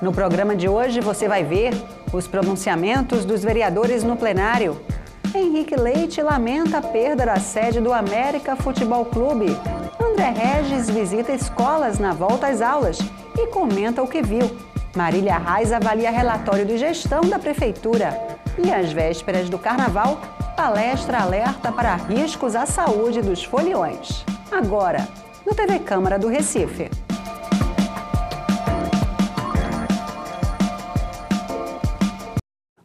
No programa de hoje você vai ver os pronunciamentos dos vereadores no plenário. Henrique Leite lamenta a perda da sede do América Futebol Clube. André Regis visita escolas na volta às aulas e comenta o que viu. Marília Reis avalia relatório de gestão da Prefeitura. E às vésperas do Carnaval, palestra alerta para riscos à saúde dos foliões. Agora, no TV Câmara do Recife.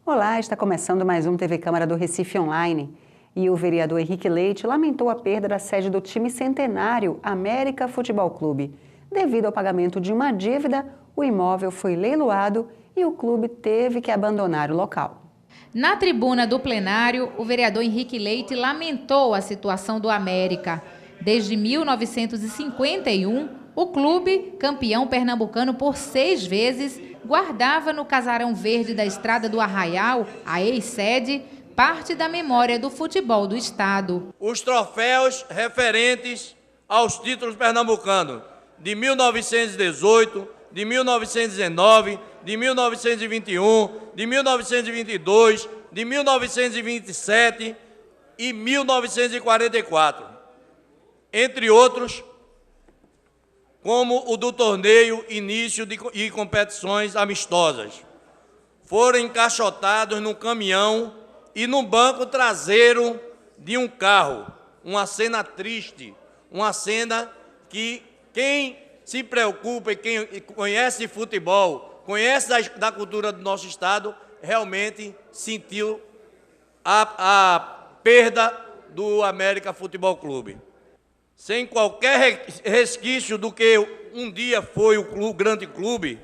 Olá, está começando mais um TV Câmara do Recife Online. E o vereador Henrique Leite lamentou a perda da sede do time centenário América Futebol Clube. Devido ao pagamento de uma dívida, o imóvel foi leiloado e o clube teve que abandonar o local. Na tribuna do plenário, o vereador Henrique Leite lamentou a situação do América. Desde 1951, o clube, campeão pernambucano por 6 vezes, guardava no casarão verde da Estrada do Arraial, a ex-sede, parte da memória do futebol do estado. Os troféus referentes aos títulos pernambucanos de 1918, de 1919, de 1921, de 1922, de 1927 e 1944, entre outros, como o do torneio início de competições amistosas. Foram encaixotados num caminhão e no banco traseiro de um carro. Uma cena triste, uma cena que quem se preocupa e quem conhece futebol, conhece da cultura do nosso estado, realmente sentiu a perda do América Futebol Clube. Sem qualquer resquício do que um dia foi o grande clube,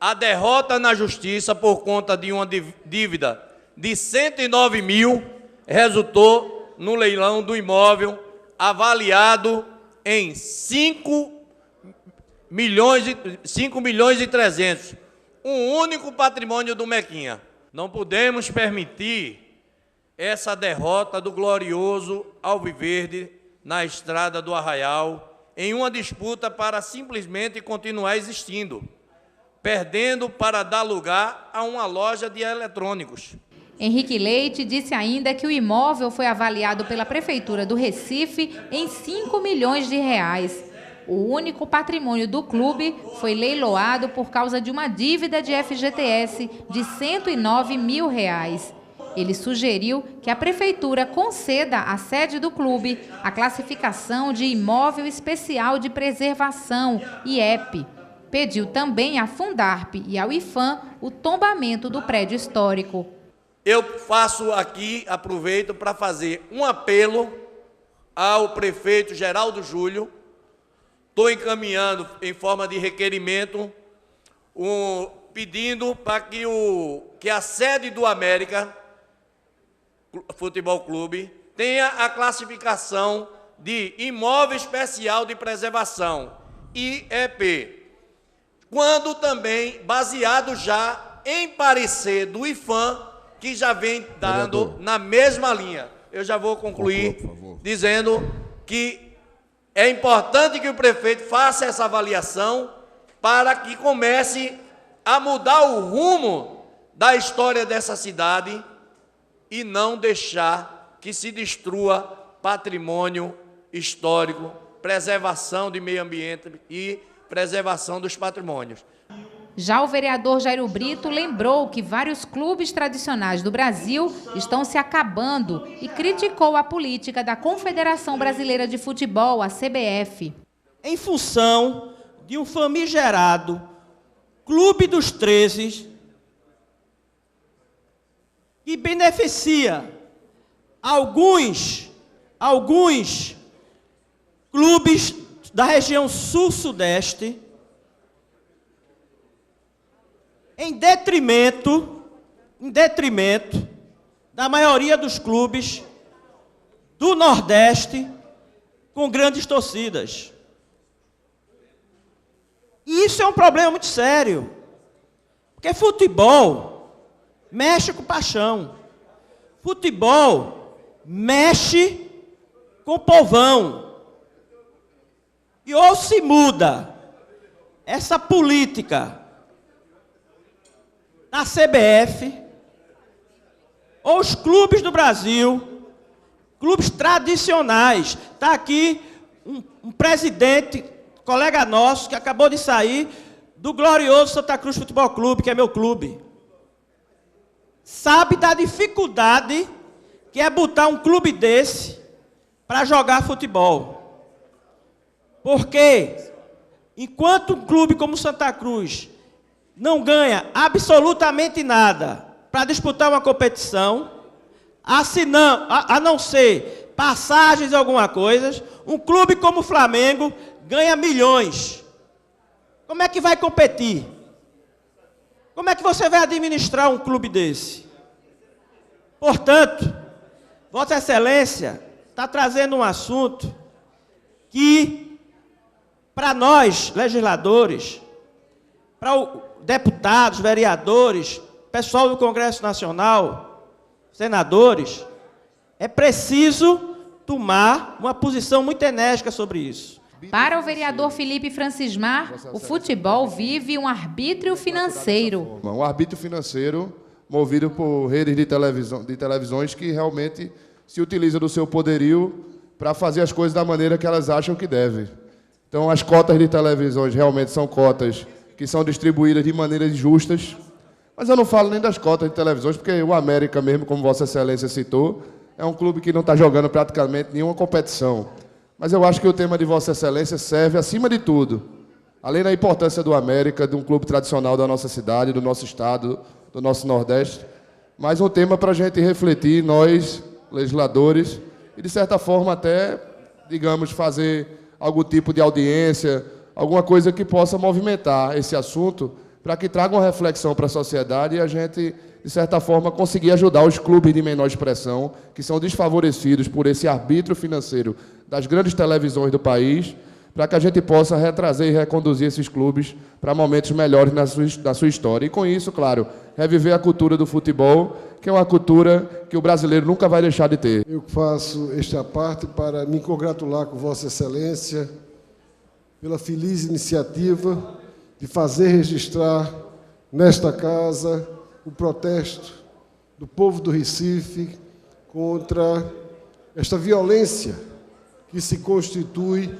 a derrota na justiça por conta de uma dívida de 109 mil resultou no leilão do imóvel avaliado em 5 milhões e 300, um único patrimônio do Mequinha. Não podemos permitir essa derrota do glorioso Alviverde na Estrada do Arraial em uma disputa para simplesmente continuar existindo, perdendo para dar lugar a uma loja de eletrônicos. Henrique Leite disse ainda que o imóvel foi avaliado pela Prefeitura do Recife em 5 milhões de reais. O único patrimônio do clube foi leiloado por causa de uma dívida de FGTS de 109 mil reais. Ele sugeriu que a Prefeitura conceda à sede do clube a classificação de Imóvel Especial de Preservação, IEP. Pediu também à Fundarp e ao IFAM o tombamento do prédio histórico. Eu faço aqui, aproveito para fazer um apelo ao prefeito Geraldo Júlio. Estou encaminhando em forma de requerimento, pedindo para que a sede do América Futebol Clube tenha a classificação de Imóvel Especial de Preservação, IEP, quando também baseado já em parecer do IFAM, que já vem dando na mesma linha. Eu já vou concluir dizendo que é importante que o prefeito faça essa avaliação para que comece a mudar o rumo da história dessa cidade e não deixar que se destrua patrimônio histórico, preservação de meio ambiente e preservação dos patrimônios. Já o vereador Jairo Brito lembrou que vários clubes tradicionais do Brasil estão se acabando e criticou a política da Confederação Brasileira de Futebol, a CBF. Em função de um famigerado Clube dos 13, que beneficia alguns clubes da região sul-sudeste, em detrimento da maioria dos clubes do Nordeste com grandes torcidas. E isso é um problema muito sério, porque futebol mexe com paixão, futebol mexe com o povão. E ou se muda essa política da CBF, ou os clubes do Brasil, clubes tradicionais. Está aqui um presidente, colega nosso, que acabou de sair do glorioso Santa Cruz Futebol Clube, que é meu clube. Sabe da dificuldade que é botar um clube desse para jogar futebol. Porque, enquanto um clube como Santa Cruz não ganha absolutamente nada para disputar uma competição, a não ser passagens e alguma coisa, um clube como o Flamengo ganha milhões. Como é que vai competir? Como é que você vai administrar um clube desse? Portanto, Vossa Excelência está trazendo um assunto que, para nós, legisladores, para deputados, vereadores, pessoal do Congresso Nacional, senadores, é preciso tomar uma posição muito enérgica sobre isso. Para o vereador Felipe Francismar, o futebol vive um arbítrio financeiro. Um arbítrio financeiro movido por redes de televisões que realmente se utilizam do seu poderio para fazer as coisas da maneira que elas acham que devem. Então, as cotas de televisões realmente são cotas que são distribuídas de maneiras justas, mas eu não falo nem das cotas de televisões, porque o América mesmo, como Vossa Excelência citou, é um clube que não está jogando praticamente nenhuma competição. Mas eu acho que o tema de Vossa Excelência serve, acima de tudo, além da importância do América, de um clube tradicional da nossa cidade, do nosso estado, do nosso Nordeste, mas um tema para a gente refletir, nós, legisladores, e de certa forma até, digamos, fazer algum tipo de audiência, alguma coisa que possa movimentar esse assunto, para que traga uma reflexão para a sociedade e a gente, de certa forma, conseguir ajudar os clubes de menor expressão, que são desfavorecidos por esse arbítrio financeiro das grandes televisões do país, para que a gente possa retrazer e reconduzir esses clubes para momentos melhores na sua história. E, com isso, claro, reviver a cultura do futebol, que é uma cultura que o brasileiro nunca vai deixar de ter. Eu faço esta parte para me congratular com Vossa Excelência pela feliz iniciativa de fazer registrar nesta casa o protesto do povo do Recife contra esta violência que se constitui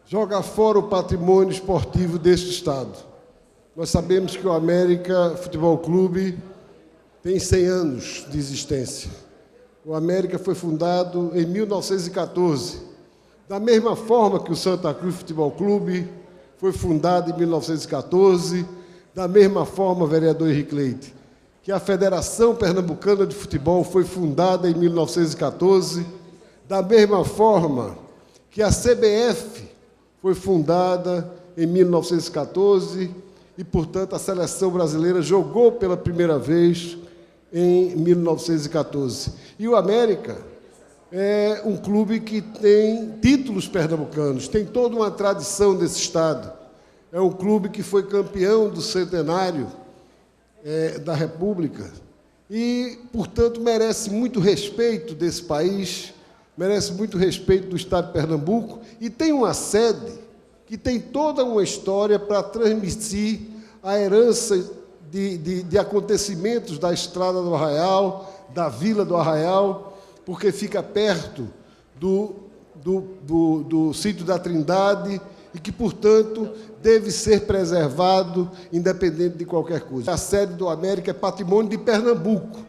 jogar fora o patrimônio esportivo deste Estado. Nós sabemos que o América Futebol Clube tem 100 anos de existência. O América foi fundado em 1914, da mesma forma que o Santa Cruz Futebol Clube foi fundado em 1914, da mesma forma, vereador Henrique Leite, que a Federação Pernambucana de Futebol foi fundada em 1914, da mesma forma que a CBF foi fundada em 1914 e, portanto, a seleção brasileira jogou pela primeira vez em 1914. E o América é um clube que tem títulos pernambucanos, tem toda uma tradição desse estado. É um clube que foi campeão do centenário da República e, portanto, merece muito respeito desse país, merece muito respeito do estado de Pernambuco e tem uma sede que tem toda uma história para transmitir a herança de acontecimentos da Estrada do Arraial, da Vila do Arraial, porque fica perto do Sítio da Trindade e que, portanto, deve ser preservado independente de qualquer coisa. A sede do América é patrimônio de Pernambuco,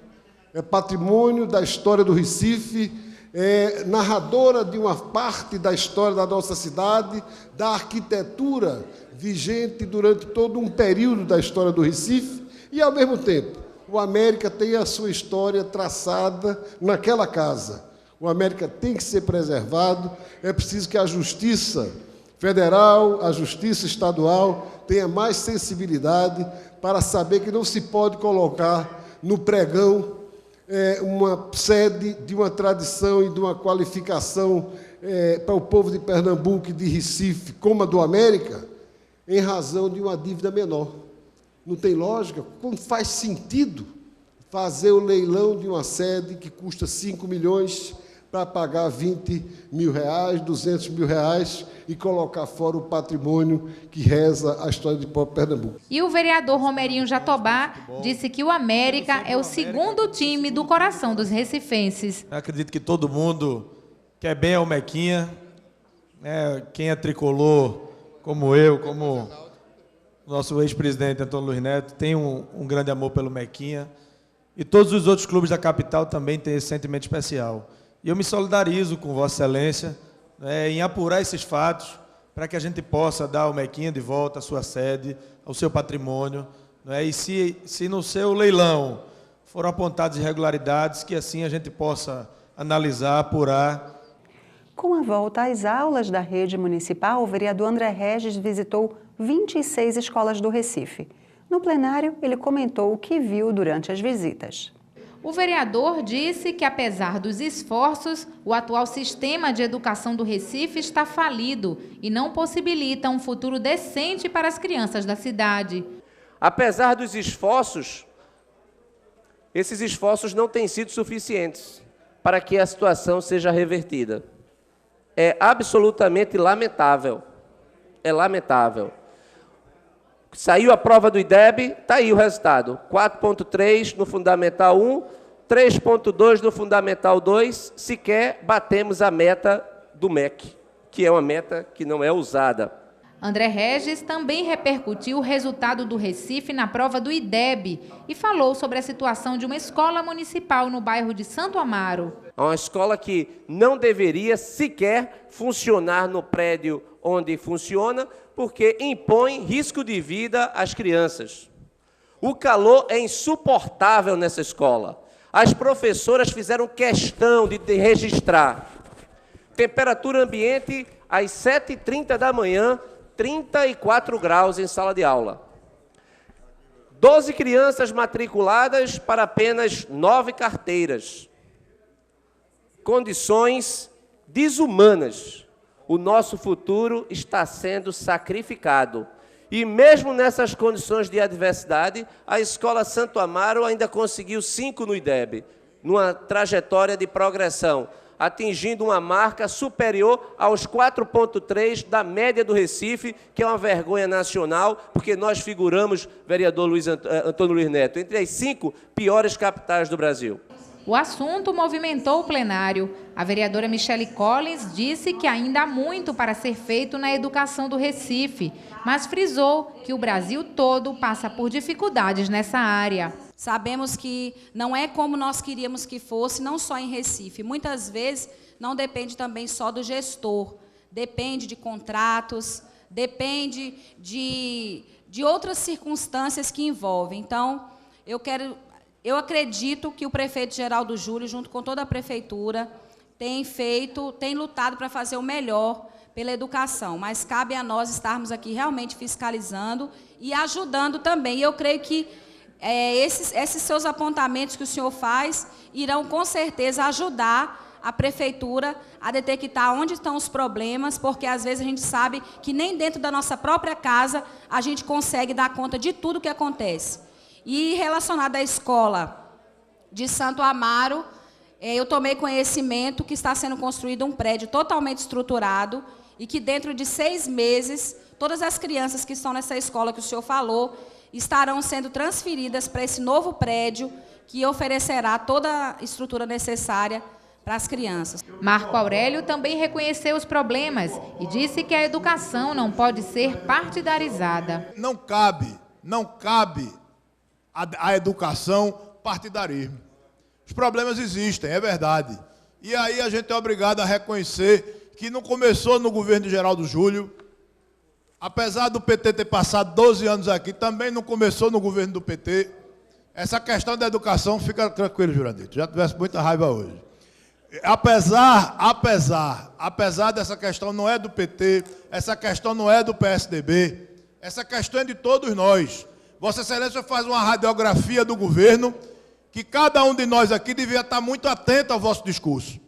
é patrimônio da história do Recife, é narradora de uma parte da história da nossa cidade, da arquitetura vigente durante todo um período da história do Recife e, ao mesmo tempo, o América tem a sua história traçada naquela casa. O América tem que ser preservado, é preciso que a Justiça Federal, a Justiça Estadual tenha mais sensibilidade para saber que não se pode colocar no pregão uma sede de uma tradição e de uma qualificação para o povo de Pernambuco e de Recife, como a do América, em razão de uma dívida menor. Não tem lógica? Como faz sentido fazer o leilão de uma sede que custa 5 milhões para pagar 20 mil reais, 200 mil reais e colocar fora o patrimônio que reza a história de pobre Pernambuco. E o vereador Romerinho Jatobá disse que o América é o segundo time do coração dos recifenses. Eu acredito que todo mundo quer bem ao Mequinha, quem é tricolor, como eu, como o nosso ex-presidente Antônio Luiz Neto, tem um grande amor pelo Mequinha. E todos os outros clubes da capital também têm esse sentimento especial. E eu me solidarizo com Vossa Excelência em apurar esses fatos para que a gente possa dar ao Mequinha de volta à sua sede, ao seu patrimônio. E se no seu leilão foram apontadas irregularidades, que assim a gente possa analisar, apurar. Com a volta às aulas da rede municipal, o vereador André Regis visitou 26 escolas do Recife. No plenário, ele comentou o que viu durante as visitas. O vereador disse que, apesar dos esforços, o atual sistema de educação do Recife está falido e não possibilita um futuro decente para as crianças da cidade. Apesar dos esforços, esses esforços não têm sido suficientes para que a situação seja revertida. É absolutamente lamentável. É lamentável. Saiu a prova do IDEB, está aí o resultado. 4,3 no Fundamental 1, 3,2 no Fundamental 2, sequer batemos a meta do MEC, que é uma meta que não é usada. André Regis também repercutiu o resultado do Recife na prova do IDEB e falou sobre a situação de uma escola municipal no bairro de Santo Amaro. É uma escola que não deveria sequer funcionar no prédio onde funciona, porque impõe risco de vida às crianças. O calor é insuportável nessa escola. As professoras fizeram questão de registrar. Temperatura ambiente às 7h30 da manhã, 34 graus em sala de aula. 12 crianças matriculadas para apenas 9 carteiras. Condições desumanas. O nosso futuro está sendo sacrificado. E mesmo nessas condições de adversidade, a Escola Santo Amaro ainda conseguiu 5 no IDEB, numa trajetória de progressão, atingindo uma marca superior aos 4,3 da média do Recife, que é uma vergonha nacional, porque nós figuramos, vereador Antônio Luiz Neto, entre as 5 piores capitais do Brasil. O assunto movimentou o plenário. A vereadora Michele Collins disse que ainda há muito para ser feito na educação do Recife, mas frisou que o Brasil todo passa por dificuldades nessa área. Sabemos que não é como nós queríamos que fosse, não só em Recife. Muitas vezes não depende também só do gestor, depende de contratos, depende de outras circunstâncias que envolvem. Então, eu acredito que o prefeito Geraldo Júlio, junto com toda a prefeitura, tem lutado para fazer o melhor pela educação, mas cabe a nós estarmos aqui realmente fiscalizando e ajudando também. E eu creio que esses seus apontamentos que o senhor faz irão, com certeza, ajudar a prefeitura a detectar onde estão os problemas, porque, às vezes, a gente sabe que nem dentro da nossa própria casa a gente consegue dar conta de tudo o que acontece. E relacionado à escola de Santo Amaro, eu tomei conhecimento que está sendo construído um prédio totalmente estruturado e que dentro de 6 meses, todas as crianças que estão nessa escola que o senhor falou, estarão sendo transferidas para esse novo prédio que oferecerá toda a estrutura necessária para as crianças. Marco Aurélio também reconheceu os problemas e disse que a educação não pode ser partidarizada. Não cabe a educação partidarismo. Os problemas existem, é verdade. E aí a gente é obrigado a reconhecer que não começou no governo de Geraldo Júlio, apesar do PT ter passado 12 anos aqui, também não começou no governo do PT. Essa questão da educação, fica tranquilo, Jurandito, já tivesse muita raiva hoje. Apesar dessa questão não é do PT, essa questão não é do PSDB, essa questão é de todos nós. Vossa Excelência faz uma radiografia do governo que cada um de nós aqui devia estar muito atento ao vosso discurso,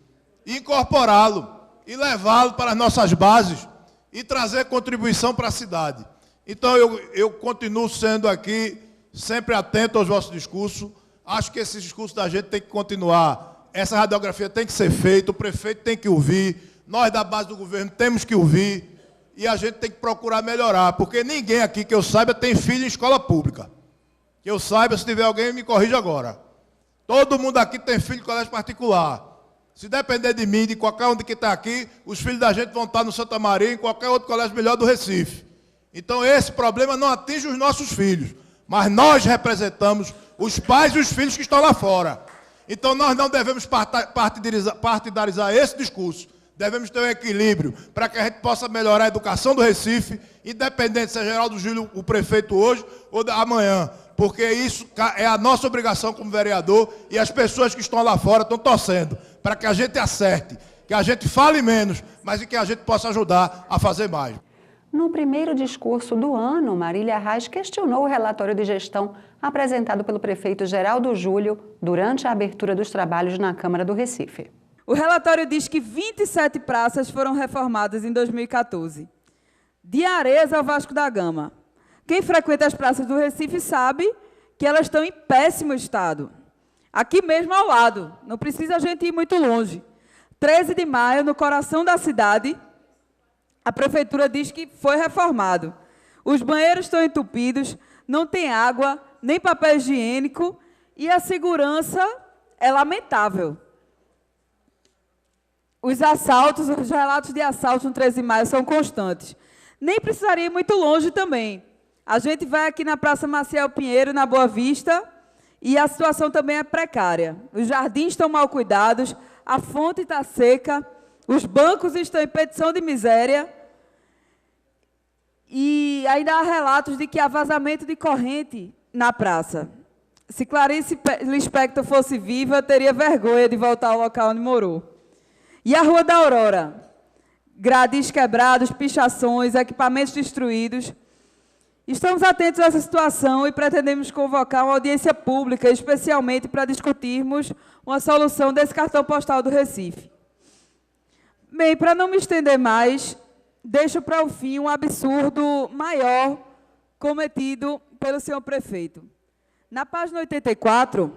e incorporá-lo, e levá-lo para as nossas bases, e trazer contribuição para a cidade. Então, eu continuo sendo aqui sempre atento aos vossos discursos. Acho que esse discurso da gente tem que continuar essa radiografia tem que ser feita, o prefeito tem que ouvir, nós da base do governo temos que ouvir, e a gente tem que procurar melhorar, porque ninguém aqui que eu saiba tem filho em escola pública. Que eu saiba, se tiver alguém, me corrija agora. Todo mundo aqui tem filho em colégio particular. Se depender de mim, de qualquer um que está aqui, os filhos da gente vão estar no Santa Maria, em qualquer outro colégio melhor do Recife. Então esse problema não atinge os nossos filhos, mas nós representamos os pais e os filhos que estão lá fora. Então nós não devemos partidarizar esse discurso. Devemos ter um equilíbrio para que a gente possa melhorar a educação do Recife, independente se é Geraldo Júlio o prefeito hoje ou amanhã, porque isso é a nossa obrigação como vereador, e as pessoas que estão lá fora estão torcendo para que a gente acerte, que a gente fale menos, mas que a gente possa ajudar a fazer mais. No primeiro discurso do ano, Marília Reis questionou o relatório de gestão apresentado pelo prefeito Geraldo Júlio durante a abertura dos trabalhos na Câmara do Recife. O relatório diz que 27 praças foram reformadas em 2014. De Areias ao Vasco da Gama. Quem frequenta as praças do Recife sabe que elas estão em péssimo estado. Aqui mesmo ao lado, não precisa a gente ir muito longe. 13 de maio, no coração da cidade, a prefeitura diz que foi reformado. Os banheiros estão entupidos, não tem água, nem papel higiênico, e a segurança é lamentável. Os assaltos, os relatos de assaltos no 13 de maio são constantes. Nem precisaria ir muito longe também. A gente vai aqui na Praça Maciel Pinheiro, na Boa Vista, e a situação também é precária. Os jardins estão mal cuidados, a fonte está seca, os bancos estão em petição de miséria, e ainda há relatos de que há vazamento de corrente na praça. Se Clarice Lispector fosse viva, teria vergonha de voltar ao local onde morou. E a Rua da Aurora? Gradis quebrados, pichações, equipamentos destruídos. Estamos atentos a essa situação e pretendemos convocar uma audiência pública, especialmente para discutirmos uma solução desse cartão postal do Recife. Bem, para não me estender mais, deixo para o fim um absurdo maior cometido pelo senhor prefeito. Na página 84,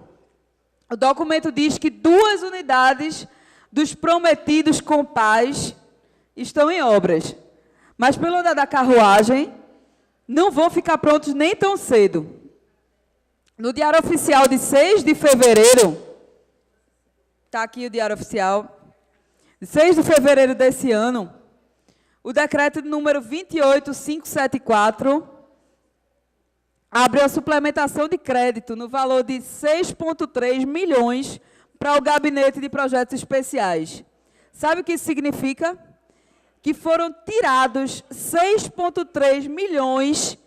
o documento diz que 2 unidades dos prometidos Compás estão em obras, mas pelo andar da carruagem não vão ficar prontos nem tão cedo. No Diário Oficial de 6 de fevereiro, está aqui o Diário Oficial, de 6 de fevereiro desse ano, o decreto número 28574 abre a suplementação de crédito no valor de 6,3 milhões para o Gabinete de Projetos Especiais. Sabe o que isso significa? Que foram tirados 6,3 milhões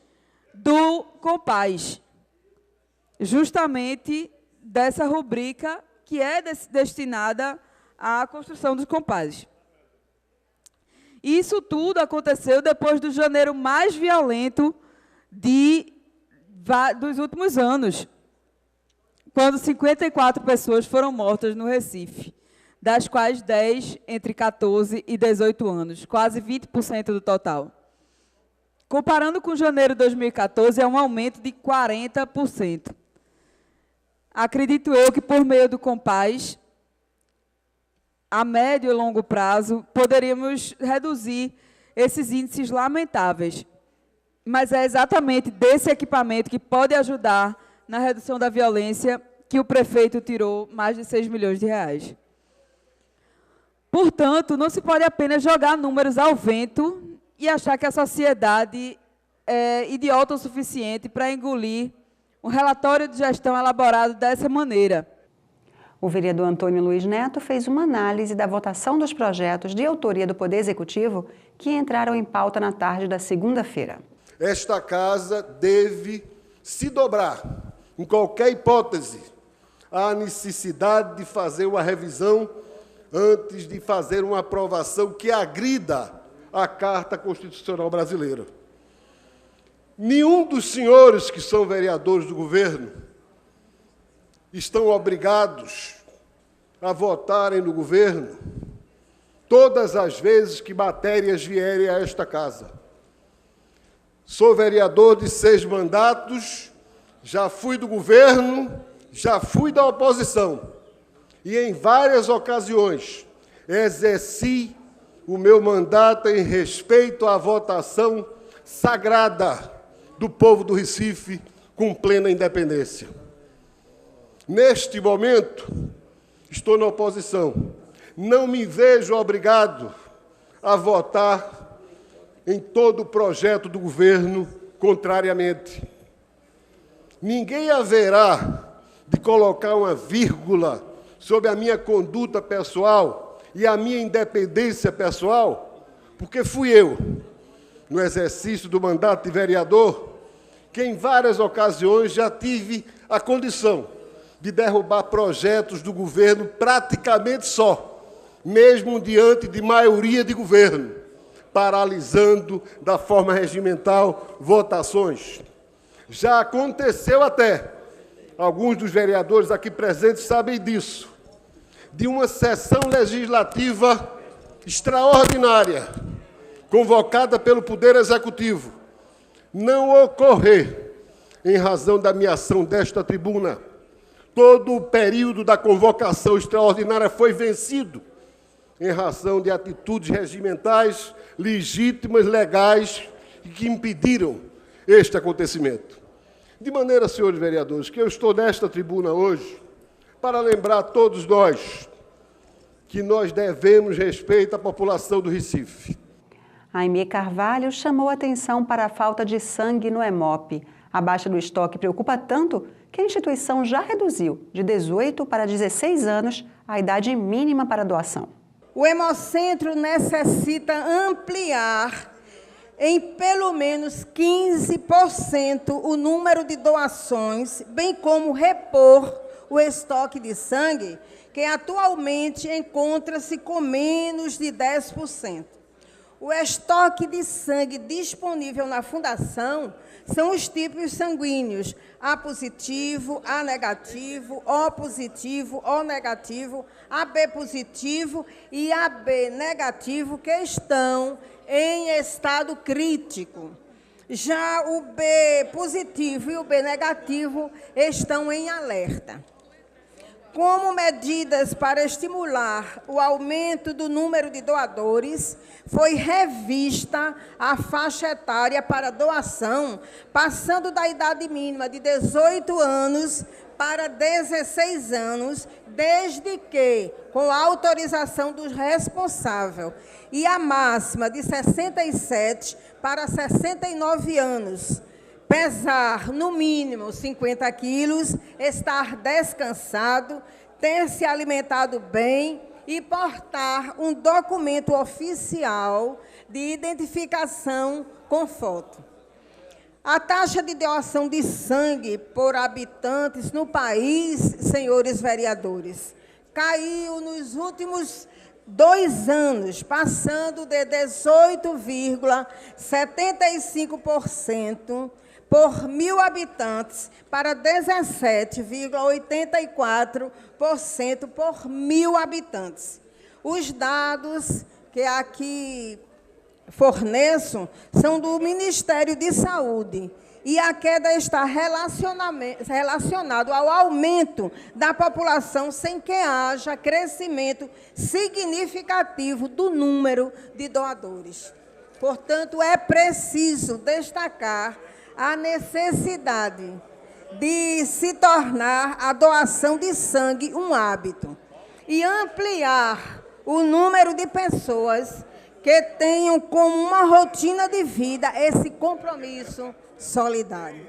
do Compás, justamente dessa rubrica que é destinada à construção dos Compás. Isso tudo aconteceu depois do janeiro mais violento dos últimos anos, quando 54 pessoas foram mortas no Recife, das quais 10 entre 14 e 18 anos, quase 20% do total. Comparando com janeiro de 2014, é um aumento de 40%. Acredito eu que, por meio do Compás, a médio e longo prazo, poderíamos reduzir esses índices lamentáveis. Mas é exatamente desse equipamento que pode ajudar na redução da violência que o prefeito tirou mais de 6 milhões de reais. Portanto, não se pode apenas jogar números ao vento e achar que a sociedade é idiota o suficiente para engolir um relatório de gestão elaborado dessa maneira. O vereador Antônio Luiz Neto fez uma análise da votação dos projetos de autoria do Poder Executivo que entraram em pauta na tarde da segunda-feira. Esta casa deve se dobrar, em qualquer hipótese, à necessidade de fazer uma revisão antes de fazer uma aprovação que agrida a Carta Constitucional Brasileira. Nenhum dos senhores que são vereadores do governo estão obrigados a votarem no governo todas as vezes que matérias vierem a esta casa. Sou vereador de 6 mandatos, já fui do governo, já fui da oposição. e em várias ocasiões exerci o meu mandato em respeito à votação sagrada do povo do Recife com plena independência. Neste momento, estou na oposição. Não me vejo obrigado a votar em todo o projeto do governo contrariamente. Ninguém haverá de colocar uma vírgula sobre a minha conduta pessoal e a minha independência pessoal, porque fui eu, no exercício do mandato de vereador, que em várias ocasiões já tive a condição de derrubar projetos do governo praticamente só, mesmo diante de maioria de governo, paralisando da forma regimental votações. Já aconteceu até, alguns dos vereadores aqui presentes sabem disso, de uma sessão legislativa extraordinária, convocada pelo Poder Executivo, não ocorrer em razão da minha ação desta tribuna. Todo o período da convocação extraordinária foi vencido em razão de atitudes regimentais legítimas, legais, e que impediram este acontecimento. De maneira, senhores vereadores, que eu estou nesta tribuna hoje para lembrar a todos nós que nós devemos respeito à população do Recife. Aimee Carvalho chamou atenção para a falta de sangue no Hemop. A baixa do estoque preocupa tanto que a instituição já reduziu de 18 para 16 anos a idade mínima para doação. O Hemocentro necessita ampliar em pelo menos 15% o número de doações, bem como repor o estoque de sangue, que atualmente encontra-se com menos de 10%. O estoque de sangue disponível na Fundação são os tipos sanguíneos A positivo, A negativo, O positivo, O negativo, AB positivo e AB negativo, que estão em estado crítico. Já o B positivo e o B negativo estão em alerta. Como medidas para estimular o aumento do número de doadores, foi revista a faixa etária para doação, passando da idade mínima de 18 anos para 16 anos, desde que, com a autorização do responsável, e a máxima de 67 para 69 anos, pesar no mínimo 50 quilos, estar descansado, ter se alimentado bem e portar um documento oficial de identificação com foto. A taxa de doação de sangue por habitantes no país, senhores vereadores, caiu nos últimos 2 anos, passando de 18,75% por 1.000 habitantes para 17,84% por 1.000 habitantes. Os dados que aqui forneço são do Ministério de Saúde, e a queda está relacionada ao aumento da população sem que haja crescimento significativo do número de doadores. Portanto, é preciso destacar a necessidade de se tornar a doação de sangue um hábito e ampliar o número de pessoas que tenham como uma rotina de vida esse compromisso solidário.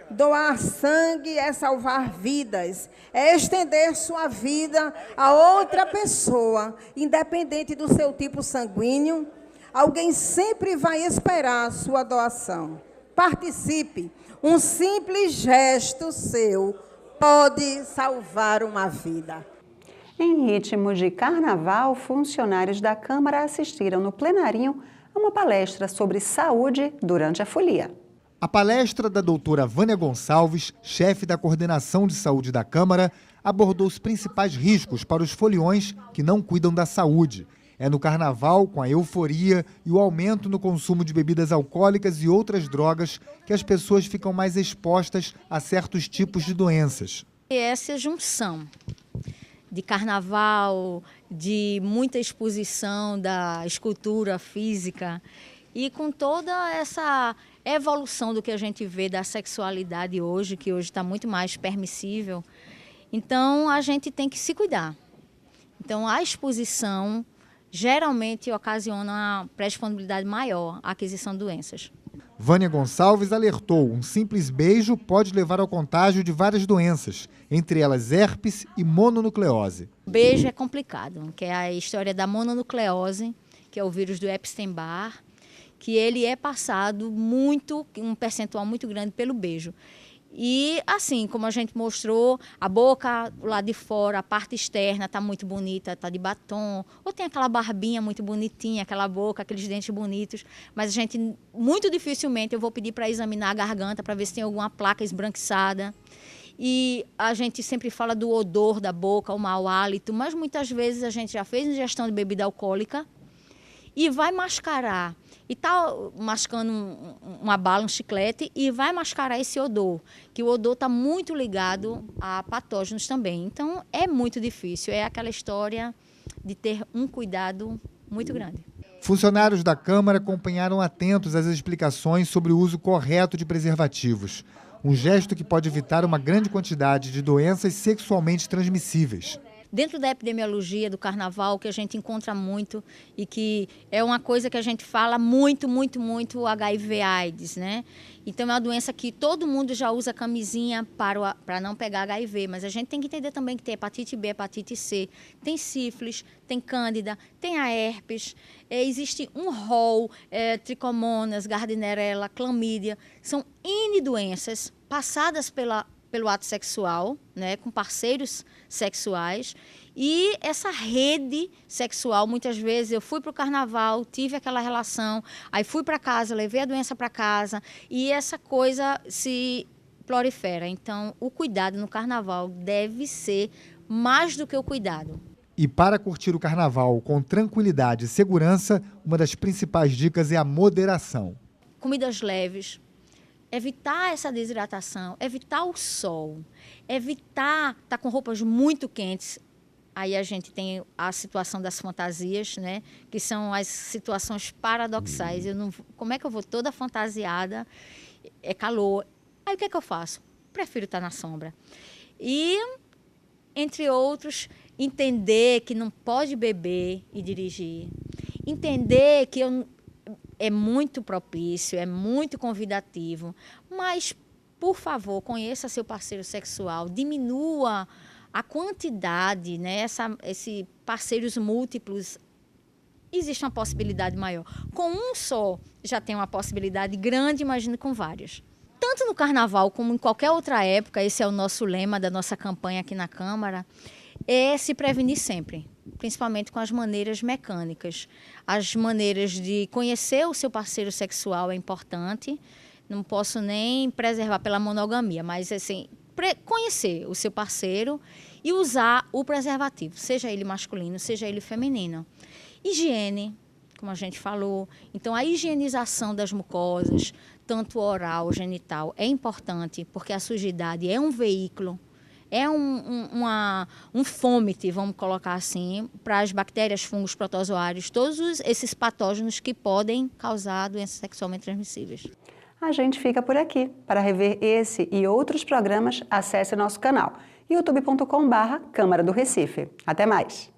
Doar sangue é salvar vidas, é estender sua vida a outra pessoa, independente do seu tipo sanguíneo. Alguém sempre vai esperar a sua doação. Participe. Um simples gesto seu pode salvar uma vida. Em ritmo de carnaval, funcionários da Câmara assistiram no plenarinho a uma palestra sobre saúde durante a folia. A palestra da doutora Vânia Gonçalves, chefe da Coordenação de Saúde da Câmara, abordou os principais riscos para os foliões que não cuidam da saúde. É no carnaval, com a euforia e o aumento no consumo de bebidas alcoólicas e outras drogas, que as pessoas ficam mais expostas a certos tipos de doenças. Essa junção de carnaval, de muita exposição da escultura física e com toda essa evolução do que a gente vê da sexualidade hoje, que hoje está muito mais permissível. Então, a gente tem que se cuidar. Então, a exposição geralmente ocasiona uma predisponibilidade maior à aquisição de doenças. Vânia Gonçalves alertou: um simples beijo pode levar ao contágio de várias doenças, entre elas herpes e mononucleose. Beijo é complicado, que é a história da mononucleose, que é o vírus do Epstein-Barr, que ele é passado um percentual muito grande pelo beijo. E, assim, como a gente mostrou, a boca, o lado de fora, a parte externa está muito bonita, está de batom, ou tem aquela barbinha muito bonitinha, aquela boca, aqueles dentes bonitos, mas a gente, muito dificilmente, eu vou pedir para examinar a garganta para ver se tem alguma placa esbranquiçada. E a gente sempre fala do odor da boca, o mau hálito, mas muitas vezes a gente já fez ingestão de bebida alcoólica e vai mascarar. E está mascando uma bala, um chiclete, e vai mascarar esse odor, que o odor está muito ligado a patógenos também. Então, é muito difícil, é aquela história de ter um cuidado muito grande. Funcionários da Câmara acompanharam atentos as explicações sobre o uso correto de preservativos, um gesto que pode evitar uma grande quantidade de doenças sexualmente transmissíveis. Dentro da epidemiologia do carnaval, que a gente encontra muito e que é uma coisa que a gente fala muito, o HIV/AIDS, né? Então é uma doença que todo mundo já usa camisinha para não pegar HIV, mas a gente tem que entender também que tem hepatite B, hepatite C, tem sífilis, tem cândida, tem a herpes, existe um rol, tricomonas, gardnerella, clamídia, são N doenças passadas pelo ato sexual, né, com parceiros sexuais, e essa rede sexual, muitas vezes eu fui para o carnaval, tive aquela relação, aí fui para casa, levei a doença para casa, e essa coisa se prolifera. Então, o cuidado no carnaval deve ser mais do que o cuidado. E para curtir o carnaval com tranquilidade e segurança, uma das principais dicas é a moderação. Comidas leves, evitar essa desidratação, evitar o sol, evitar estar com roupas muito quentes. Aí a gente tem a situação das fantasias, né? Que são as situações paradoxais. Como é que eu vou toda fantasiada? É calor. Aí o que é que eu faço? Prefiro estar na sombra. E, entre outros, entender que não pode beber e dirigir. Entender que é muito propício, é muito convidativo, mas, por favor, conheça seu parceiro sexual, diminua a quantidade, né? Esses parceiros múltiplos, existe uma possibilidade maior. Com um só, já tem uma possibilidade grande, imagina com vários. Tanto no carnaval como em qualquer outra época, esse é o nosso lema da nossa campanha aqui na Câmara, é se prevenir sempre, principalmente com as maneiras mecânicas. As maneiras de conhecer o seu parceiro sexual é importante, não posso nem preservar pela monogamia, mas assim, conhecer o seu parceiro e usar o preservativo, seja ele masculino, seja ele feminino. Higiene, como a gente falou, então a higienização das mucosas, tanto oral, genital, é importante, porque a sujidade é um veículo, é um fômite, vamos colocar assim, para as bactérias, fungos, protozoários, todos esses patógenos que podem causar doenças sexualmente transmissíveis. A gente fica por aqui. Para rever esse e outros programas, acesse nosso canal youtube.com/Câmara do Recife. Até mais!